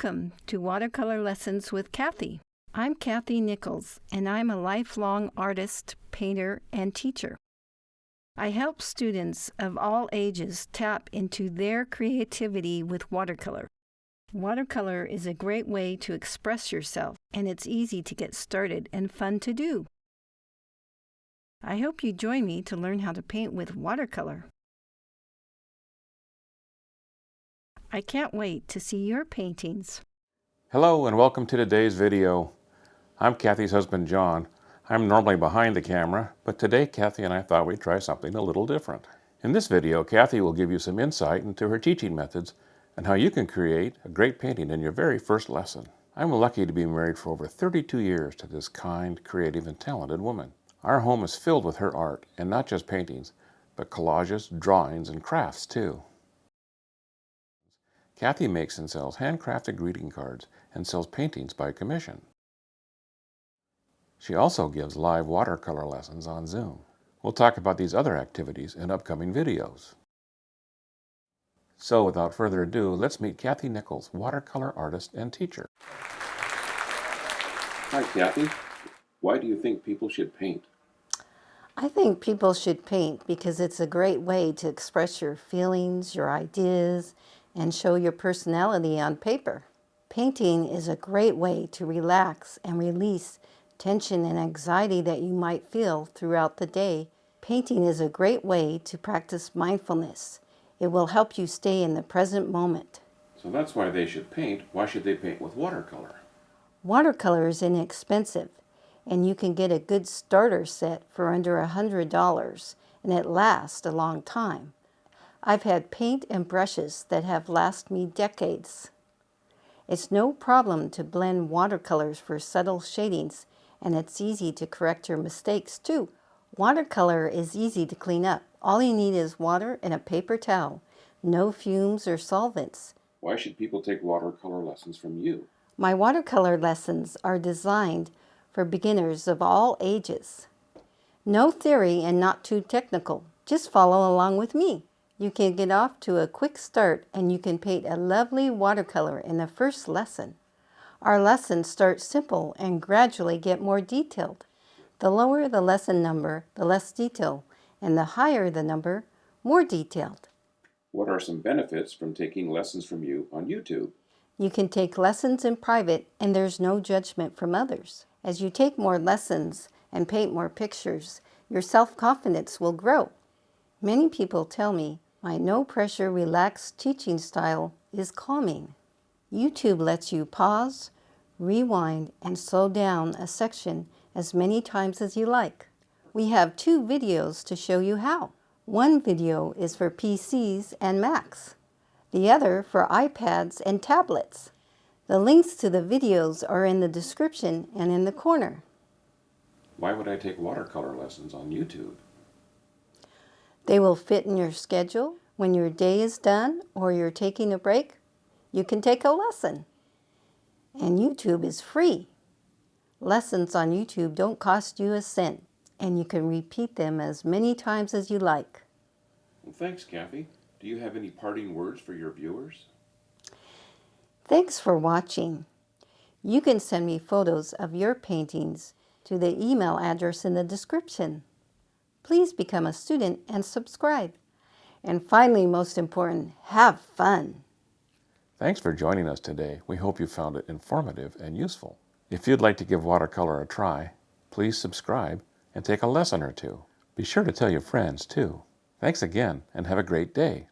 Welcome to Watercolor Lessons with Kathy. I'm Kathy Nichols, and I'm a lifelong artist, painter, and teacher. I help students of all ages tap into their creativity with watercolor. Watercolor is a great way to express yourself, and it's easy to get started and fun to do. I hope you join me to learn how to paint with watercolor. I can't wait to see your paintings. Hello and welcome to today's video. I'm Kathy's husband, John. I'm normally behind the camera, but today Kathy and I thought we'd try something a little different. In this video, Kathy will give you some insight into her teaching methods and how you can create a great painting in your very first lesson. I'm lucky to be married for over 32 years to this kind, creative, and talented woman. Our home is filled with her art, and not just paintings, but collages, drawings, and crafts too. Kathy makes and sells handcrafted greeting cards and sells paintings by commission. She also gives live watercolor lessons on Zoom. We'll talk about these other activities in upcoming videos. So without further ado, let's meet Kathy Nichols, watercolor artist and teacher. Hi Kathy, why do you think people should paint? I think people should paint because it's a great way to express your feelings, your ideas, and show your personality on paper. Painting is a great way to relax and release tension and anxiety that you might feel throughout the day. Painting is a great way to practice mindfulness. It will help you stay in the present moment. So that's why they should paint. Why should they paint with watercolor? Watercolor is inexpensive, and you can get a good starter set for under $100, and it lasts a long time. I've had paint and brushes that have lasted me decades. It's no problem to blend watercolors for subtle shadings, and it's easy to correct your mistakes too. Watercolor is easy to clean up. All you need is water and a paper towel. No fumes or solvents. Why should people take watercolor lessons from you? My watercolor lessons are designed for beginners of all ages. No theory and not too technical. Just follow along with me. You can get off to a quick start and you can paint a lovely watercolor in the first lesson. Our lessons start simple and gradually get more detailed. The lower the lesson number, the less detail, and the higher the number, more detailed. What are some benefits from taking lessons from you on YouTube? You can take lessons in private and there's no judgment from others. As you take more lessons and paint more pictures, your self-confidence will grow. Many people tell me my no-pressure, relaxed teaching style is calming. YouTube lets you pause, rewind, and slow down a section as many times as you like. We have 2 videos to show you how. One video is for PCs and Macs, the other for iPads and tablets. The links to the videos are in the description and in the corner. Why would I take watercolor lessons on YouTube? They will fit in your schedule. When your day is done or you're taking a break, you can take a lesson. And YouTube is free. Lessons on YouTube don't cost you a cent, and you can repeat them as many times as you like. Well, thanks, Kathy. Do you have any parting words for your viewers? Thanks for watching. You can send me photos of your paintings to the email address in the description. Please become a student and subscribe. And finally, most important, have fun. Thanks for joining us today. We hope you found it informative and useful. If you'd like to give watercolor a try, please subscribe and take a lesson or two. Be sure to tell your friends too. Thanks again and have a great day.